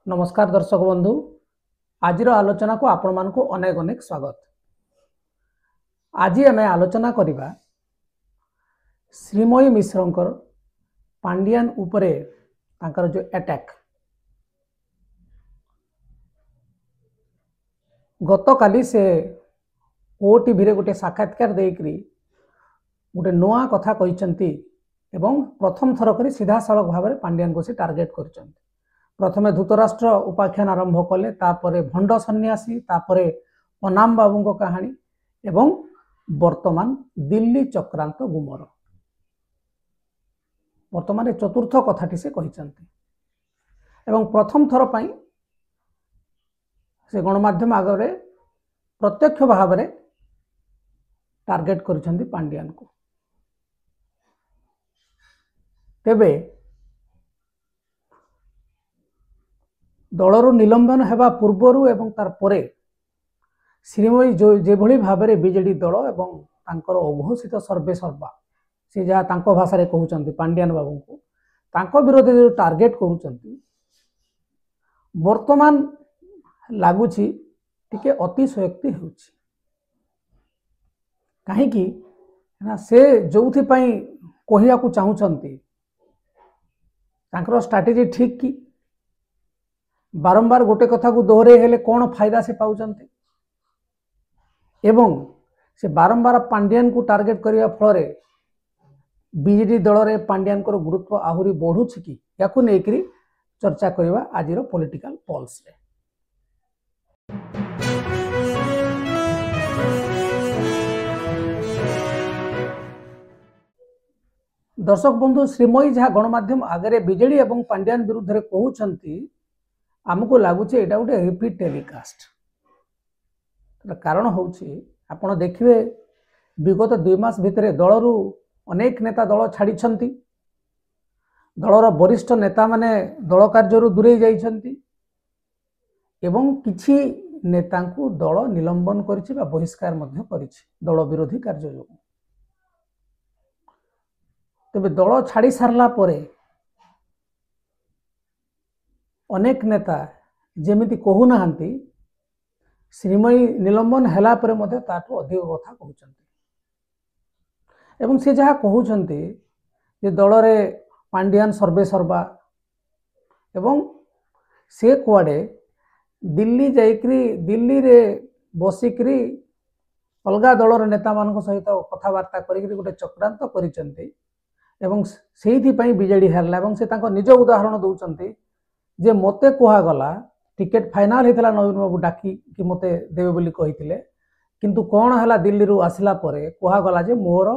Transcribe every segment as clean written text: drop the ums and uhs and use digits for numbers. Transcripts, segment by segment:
नमस्कार दर्शक बंधु। आज आलोचना को आपण मानक अनेक अनेक स्वागत। आज आम आलोचना करिबा श्रीमयी मिश्रंकर पांडियान उपरे तांकर जो अटैक गतकाली से ओटीवी रे गोटे साक्षात्कार देकरी गोटे नुआ कथा कहिसंती एवं प्रथम थर करी सीधा सड़क भाव में पांडियान को से टार्गेट करचंती। प्रथमे धृतराष्ट्र उपाख्यान आरंभ कले, तापरे भंड सन्यासी, तापरे अनाम बाबू को कहानी एवं वर्तमान दिल्ली चक्रांत गुमर। वर्तमान चतुर्थ कथाटी से कहिसंती एवं प्रथम थर पई से गणमाध्यम आगे प्रत्यक्ष भाव में टार्गेट करिसंती पांडियान को। तेबे दलर निलंबन हेबा पूर्वरु एवं तार परे श्रीमयी जो भली भाव में बीजेडी दल एवं तांकर अघोषित सर्वे सर्वा से जहाँ तांको भाषा रे कहउचंती पांडियान बाबू को तांको विरोध जो टार्गेट करूचंती वर्तमान लागुची टिके अतिशयोक्ति होउची। काहे कि ना से जोथि पई कहिया को चाहुचंती तांकर स्ट्रैटेजी ठीक की बारंबार गोटे कथा को दोहरे हेले कौन फायदा से पाउचंती एवं से बारंबार पांडियान को टार्गेट करने फल बीजेडी दल में पांडियान को गुरुत्व आहुरी बढ़ुछि कि याकु नेकरी चर्चा करवा आज पॉलिटिकल पल्स रे। दर्शक बंधु, श्रीमयी जहाँ गणमाध्यम आगे बीजेडी एवं पांडियान विरुद्ध रे कहउचंती आमको लगुच यहाँ गोटे रिपीट टेलीकास्ट। कारण हूँ आपड़ देखिए विगत 2 मास भितर दलरू अनेक नेता दल छाड़ी दलर वरिष्ठ नेता माने दल कार्य दूरे जाइछंती एवं किछि नेता को दल निलंबन करिछि बा बहिष्कार मध्य करिछि दल विरोधी कार्य जो। तबे दल छाड़ी सारला परे अनेक नेता जेमिति कहूना श्रीमयी निलंबन हैला परे मध्य ताठू अधिक कथा कहउचंती एवं से जहाँ कहउचंती जे दल रे पांडियान सर्वे सर्वा एवं से कुआडे दिल्ली जाइकरी दिल्ली रे बसिकरी अलगा दलर नेता मान सहित कथबार्ता करिकरी गोटे चक्रांत करिसंती एवं सेहिथि पई बीजेडी हारला एवं से तांको निज उदाहरण दउचंती जे मते कहगला टिकेट फाइनाल होता नवीन बाबू डाकी कि मते देवे बोली कहिथिले किंतु कौन है दिल्ली रु आसला परे कहगला जे मोर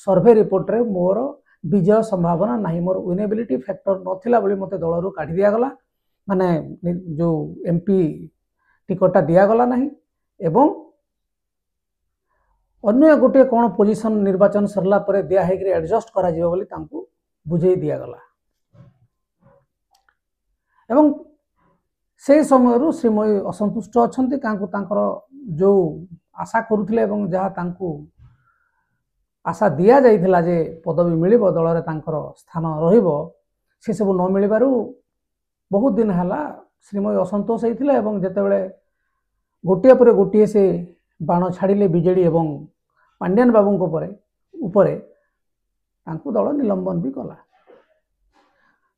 सर्वे रिपोर्ट रे मोर विजय संभावना नहीं, मोर विनेबिलिटी फैक्टर नथिला बोली मते दल रु काढी दिया गला, माने जो एमपी टिकटा दिया गला नहीं एवं अन्य गोटे कौन पोजीशन निर्वाचन सरला परे दिया हेकरी एडजस्ट करा जिवो बोली तांको बुझे दिया गला एवं से समय श्रीमयी असंतुष्ट अच्छी तांकर जो आशा करुले एवं जहाँ तांको आशा दिया जाइथिला जे पदवी मिलिबो दल रे तांकर स्थान रहिबो से सब न मिलिबारु बहुत दिन हला श्रीमयी असंतोष होइथिला एवं जेतेबेले गोटिए पर गोटिए से बाण छाड़िले बीजेडी एवं पांडियान बाबू को उपरे तांको दल निलंबन भी कला।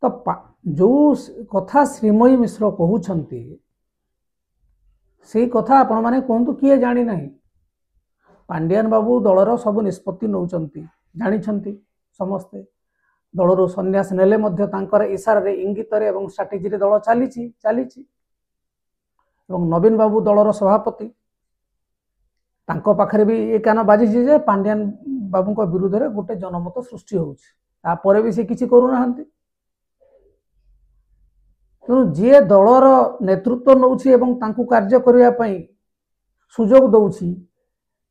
तो जो कथा श्रीमयी मिश्र कहउछंती से कथा आपण माने कहतु किए जानी नहीं। पांडियान बाबू दलर सब निष्पत्ति नौचंती जानिछंती समस्ते दलर सन्यास नेले मध्य तांकर इशारा रे इंगित रे एवं स्ट्रैटेजी रे दल चली एवं नवीन बाबू दलर सभापति तांको पाखरे भी ए कान बाजी जे पांडियान बाबू को विरुद्ध रे गोटे जनमत सृष्टि होउछि तापरे भी से किछि करू नाहंती। तेणु जी दलर नेतृत्व नौछि एवं तांको कार्य करिया पई सुजोग दउछि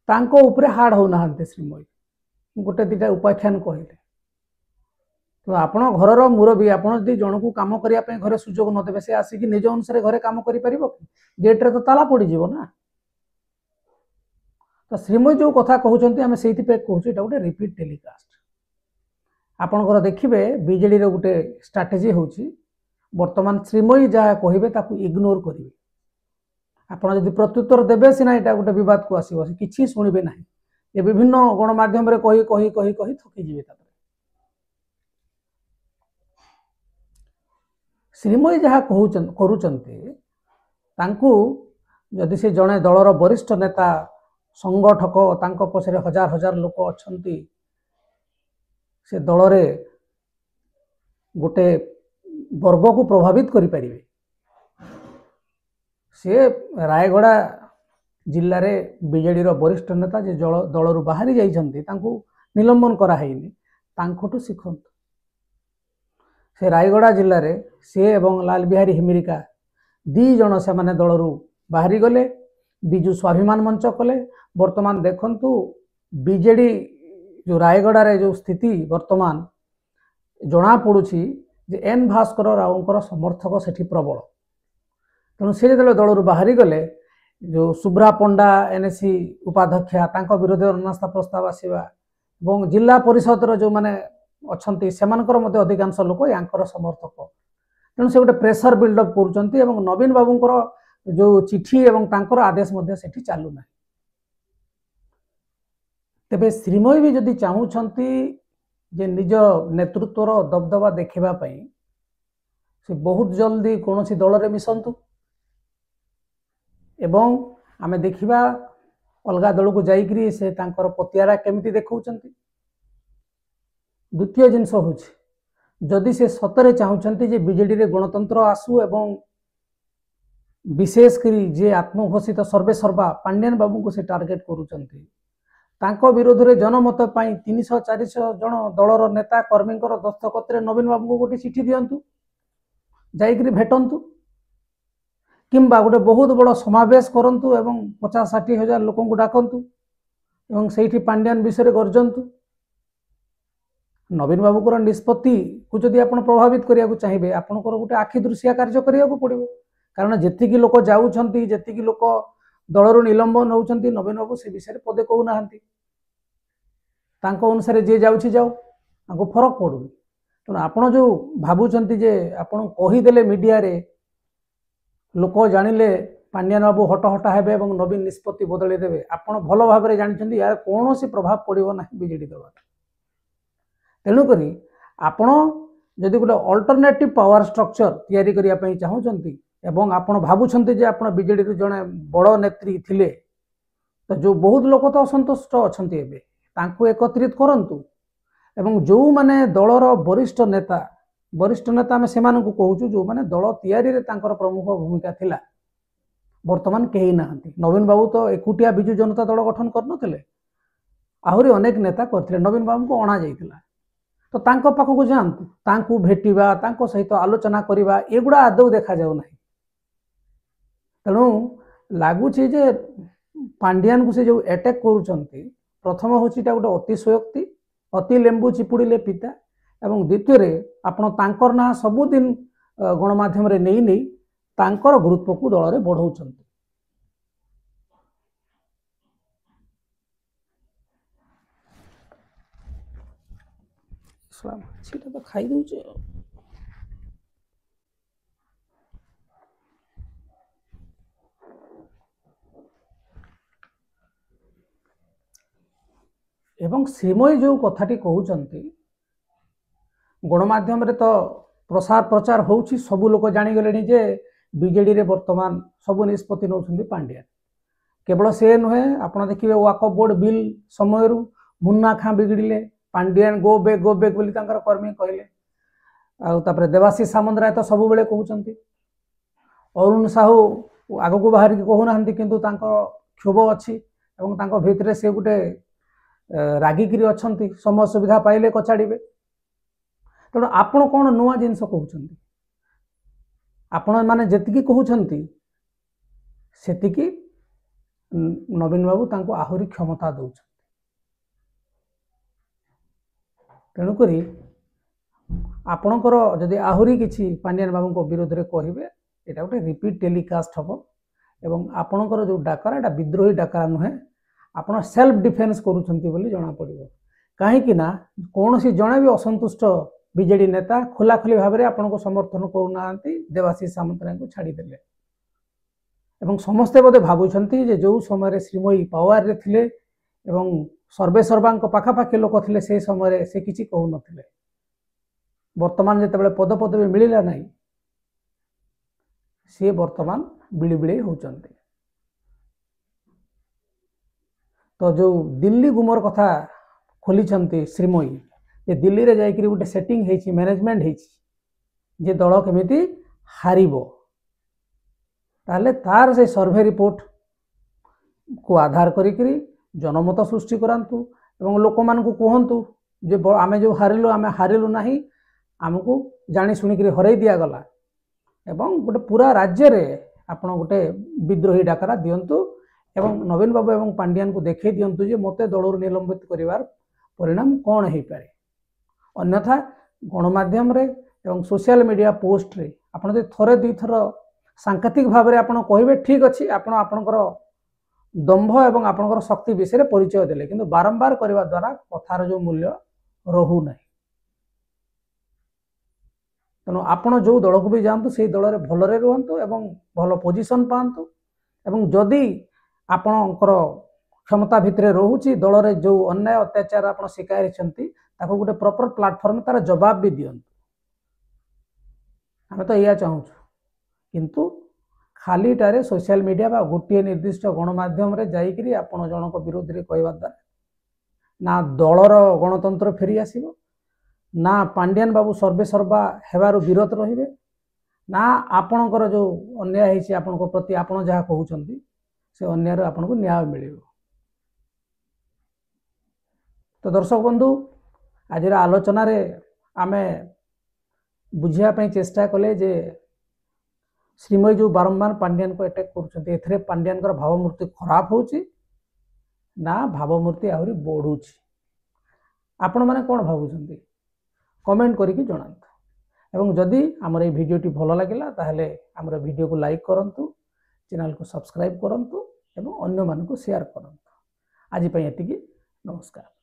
तांको उपरे हार्ड हो नाहंते श्रीमयी गोटे दिटा उपाख्यान कहले। तो आपण घरर मुरबी आपण जदि जन को काम करिया पई घरे सुजोग न देबे से आसी कि निज अनुसार घरे काम करि परिबो गेट रे तो ताला पड़ी जीवो ना। तो श्रीमयी जो कथा कहउचंती आमे सेहिति पे कहउछु एटा गोटे रिपीट टेलीकास्ट। आपण घर देखिबे बीजेडी रे गोटे स्ट्रैटेजी होउछि बर्तमान श्रीमयी जहाँ कहे ताकू इग्नोर करेंगे आपड़ जब प्रत्युत्तर देवे सीना यहाँ गोटे बद को आसो कि शुणे ना ये विभिन्न गणमाध्यम कही कही कही कही थकीजे श्रीमयी जहाँ करुँचु जदि से जड़े दलर वरिष्ठ नेता संगठक तांको पछरे हजार हजार लोक अच्छा से दल रे गोटे वर्ग को प्रभावित करि परिबे से रायगड़ा जिल्ला रे बीजेडी रो वरिष्ठ नेता जे दल रु बाहरी जाइछन्ती तांको निलंबन करा हैनी तांकोटु शिखंत से रायगड़ा जिल्ला रे से एवं लाल बिहारी हिमिरिका दी जण से माने दल रु बाहरी गले बिजु स्वाभिमान मंच कले वर्तमान देखंतु बीजेडी जो रायगड़ा रे जो स्थिति वर्तमान जना पड़ुछि जे एन भास्कर रावकर समर्थक सेठी प्रबल तेणु से जो दल रु बाहरी गले जो सुब्रा पंडा एनएससी उपाध्यक्षा तांको विरोध अनास्था प्रस्ताव आसीबा एवं जिला परिषद रो जो माने अछंती सेमानकर मते अधिकांश लोक यांकर समर्थक तेणु से गोटे प्रेशर बिल्डअप करुचंती एवं नवीन बाबूंकर जो चिठी एवं तांकर आदेश मध्य सेठी चालू ना तेबे श्रीमयी भी जदि चाहूछंती जे निज नेतृत्वर दबदबा देखिबा पई से बहुत जल्दी कौन सी दल रे मिसंतु एवं आमे देखिबा अलगा दल को जाइकरी से तांकर पतियारा केमिति देखौचंती द्वितीय जिनस होछि जदि से सतरे चाहूछंती जे बीजेडी रे गणतंत्र आसु एवं विशेषकरी जे आत्मघोषित सर्वे सर्वा पांड्यान बाबू को से टार्गेट करुचंती तांको विरोध रे जनमत पाई 300-400 जन दलर नेता कर्मी दस्तखत रे नवीन बाबू को गोटे चिठी दियंतु जाइकरी भेटंतु किंबा गोटे बहुत बड़ समावेश करंतु एवं 50-60 हजार लोक को डाकंतु एवं सेठी पांड्यान विषय गर्जंतु नवीन बाबू को निष्पत्ति को जदि आपण प्रभावित करिया को चाहिए आपनकर गोटे आखि दृश्य कार्य करिया को पड़िबो कारण जेतिकी लोक जाउछंती जेतिकी लोक दलरू निलंबन होउछंती नवीन बाबू से विषय पदे कहू नाहंती तांको अनुसार जे जाउछि जाओ तांको फरक पड़ुनी तेणु आपण जो भाबुछंती जे आपण कहि देले मीडिया रे लोक जानिले पांड्यान बाबू हटहटा हेबे एवं नवीन निष्पत्ति बदले देबे आपण भलो भाबरे जानिछंती यार कोनोसी प्रभाव पड़िबो नाही बीजेडी दल तेणु करी आपण जदि गोटे अल्टरनेटिव पावर स्ट्रक्चर तैयारी करिया पई चाहूछंती एवं आपण भाबुछंती जे आपण बीजेडी रो जणे बड़ नेत्री थिले तो जो बहुत लोक तो असंतुष्ट अछंती एबे तांको एकत्रित करंतु एवं जो माने दलर वरिष्ठ नेता आमे सेमान को कहूछु जो माने दल तैयारी रे तांकर प्रमुख भूमिका थिला वर्तमान केही नाहंती नवीन बाबू तो एकुटिया बिजु जनता दल गठन करनथिले आहुरी अनेक नेता करथिले नवीन बाबू को अणा जाइतिला तो तांको पाखको जांतु तांको भेटिबा तांको सहित आलोचना करिबा एगुडा आदौ देखा जाउ नाही तेणु लगुच पांड्यान को से जो अटैक करुँच प्रथम हूँ गोटे अतिशयोक्ति अति लेंबू चिपुड़े पिता एवं द्वितीय आपण तांकर ना सबुदिन गणमाध्यम रे नहीं नहीं तांकर गुरुत्व को दल रे बढ़ाउछंती सीटा तो खाई दउछे एवं श्रीमयी जो कथाटी कहउचंती गणमाध्यम रे तो प्रसार प्रचार होउछि सबु लोक जानि गलेनी जे बीजेडी रे वर्तमान सबु निष्पत्ति नउछंती पांड्या केवल से नुहे आपण देखिबे वाकफ बोर्ड बिल समय मुन्ना खां बिगड़िले पांड्यान गो बैक बोली तांकर कर्मी कहले आ तापर देवाशीष सामंतराय तो सब बेले कहउचंती अरुण साहू आगो को बाहर के कहू नाहंती किंतु तांकर क्षोभ अछि एवं तांको भितरे से गुटे रागिकी अच्छी समय सुविधा पाइले कचाड़े तेणु आपण कौन नुआ जिनस कहते आपण मैंने जी कहते सेतिकी नवीन बाबू तांको आहुरी क्षमता दौर तेणुक आपणकर जदि आहुरी किसी पांड्यान बाबू को विरोध में कहे यहाँ गोटे रिपीट टेलीकास्ट हम एवं आपणकर जो डाकरा एटा विद्रोही डाकरा नुहे आपण सेल्फ डिफेन्स करुछंती बोली जना पड़िबो काहे कि ना कौन सी जणे भी असंतुष्ट बीजेडी नेता खोलाखोली भाव में आपन को समर्थन करूना देवाशीष सामंतराय को छाड़ीदे एवं समस्ते बोधे भावुंट जो समय श्रीमयी पावर रे थिले एवं सर्वे सर्वा पाखापाखि लोक थे से समय से किसी कहून बर्तमान जिते पद पदवी मिलला नहीं सी बर्तमान बिड़ीबिड़ी होती। तो जो दिल्ली गुमर कथा खोली श्रीमयी ये दिल्ली रे जाइकरी गोटे सेटिंग है मैनेजमेंट है दल केमिति हारिबो ताले तार से सर्वे रिपोर्ट को आधार करी जनमत सृष्टि करांतु एवं लोक मान को कहतु जे आमे जो हारिलु नहीं आमको जानी शुणिक हरई दि गला एवं गोटे पूरा राज्य रे आपण गोटे विद्रोही डाकरा दियंतु एवं नवीन बाबू एवं पांड्यान को देखै दियंतु जे मते दलर निलंबित करिवार परिणाम कौन हो पारे। अन्यथा गणमाध्यम रे एवं सोशल मीडिया पोस्ट रे आपण जे थरे दुई थर सांकेतिक भाव में आपण कहिबे ठीक अछि आपण आपनकर दंभ एवं आपनकर शक्ति विषय परिचय देले किंतु बारंबार करने द्वारा कथार जो मूल्य रहू नहीं। तेणु आपण जो दल को भी जातु से दल में भलरे रुहतु एवं भल पोजिशन पातु एवं जदि आपणकर क्षमता भितर रोचे दल में जो अन्याय अत्याचार आप शिकार होती गोटे प्रॉपर प्लेटफॉर्म तार जवाब भी दिंतु। आम तो यह चाहूँ किंतु खालीटारे सोशल मीडिया बा गोटे निर्दिष्ट गणमाध्यम रे जाइकरी आपण जनक विरोध रे कहवा द्वारा ना दलर गणतंत्र फेरी आसीबो ना पांड्यान बाबू सर्वे सर्वा हेबारु विरोध रहिबे ना आपणकर जो अन्याय है आपन प्रति आपण जहाँ कहउछंती से अन्याय आपन को न्याय मिलिबो। तो दर्शक बंधु आज आलोचना रे आमे बुझिया पई चेष्टा कले जे श्रीमयी जो बारंबार पांड्यान को अटैक कर पांड्यान भावमूर्ति खराब होची ना भावमूर्ति आहरी बढ़ुची आपण माने कौन भावुछंती कमेंट करके जणांतु एवं जदि आमर ये भिडियोटी भल लगिला ताहले आमर भिडियो को लाइक करंतु चैनल को सब्सक्राइब करंतु एवं अन्य मान को शेयर करंतु। आज पई एतिकी नमस्कार।